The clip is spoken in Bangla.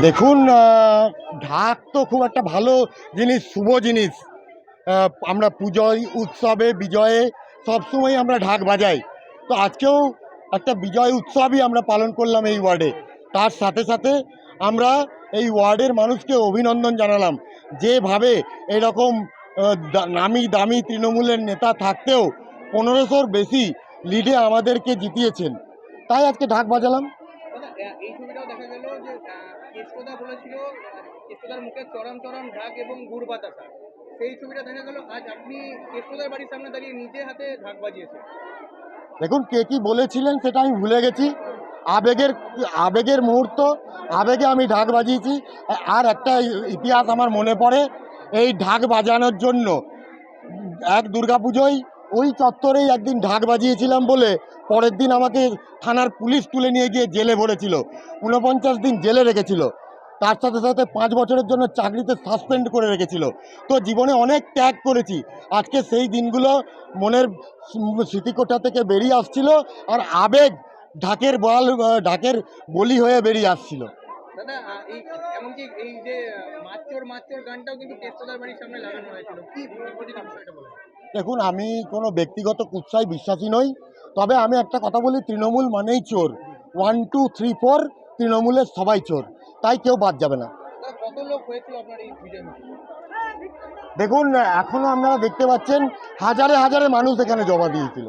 দেখুন, ঢাক তো খুব একটা ভালো জিনিস, শুভ জিনিস। আমরা পুজোয়, উৎসবে, বিজয়ে সবসময় আমরা ঢাক বাজাই। তো আজকেও একটা বিজয় উৎসবই আমরা পালন করলাম এই ওয়ার্ডে। তার সাথে সাথে আমরা এই ওয়ার্ডের মানুষকে অভিনন্দন জানালাম, যেভাবে এরকম নামি দামি তৃণমূলের নেতা থাকতেও 1500-র বেশি লিডে আমাদেরকে জিতিয়েছেন। তাই আজকে ঢাক বাজালাম। এই ছবিটাও দেখা গেল যে কেষ্টদা বলেছিল কেষ্টদার মুখে চরম চরম ঢাক এবং গুড় বাতাসা। সেই ছবিটা দেখা গেল আজ আপনি কেষ্টদার বাড়ির সামনে দাঁড়িয়ে নিজে হাতে ঢাক বাজিয়েছেন। দেখুন, কে কী বলেছিলেন সেটা আমি ভুলে গেছি। আবেগের আবেগের মুহূর্ত, আবেগে আমি ঢাক বাজিয়েছি। আর একটা ইতিহাস আমার মনে পড়ে, এই ঢাক বাজানোর জন্য এক দুর্গাপুজোয় ওই চত্বরেই একদিন ঢাক বাজিয়েছিলাম বলে পরের দিন আমাকে থানার পুলিশ তুলে নিয়ে গিয়ে জেলে ভরেছিল, 49 দিন জেলে রেখেছিল। তার সাথে সাথে 5 বছরের জন্য চাকরিতে সাসপেন্ড করে রেখেছিল। তো জীবনে অনেক ত্যাগ করেছি। আজকে সেই দিনগুলো মনের স্মৃতিকোঠা থেকে বেরিয়ে আসছিল, আর আবেগ ঢাকের বলি হয়ে বেরিয়ে আসছিল। দাদা, এই এমনকি এই যে মাচ্চর গানটাও কিন্তু কেষ্টদার বাড়ির সামনে লাগানো হয়েছিল, কি বিষয়টা বলেন? দেখুন, আমি কোনো ব্যক্তিগত কুৎসায় বিশ্বাসী নই, তবে আমি একটা কথা বলি, তৃণমূল মানেই চোর। 1, 2, 3, 4 তৃণমূলের সবাই চোর, তাই কেউ বাদ যাবে না। কত লোক হয়েছিল আপনার এই ভিডিও? দেখুন, এখনও আপনারা দেখতে পাচ্ছেন হাজারে হাজারে মানুষ এখানে জমা দিয়েছিল।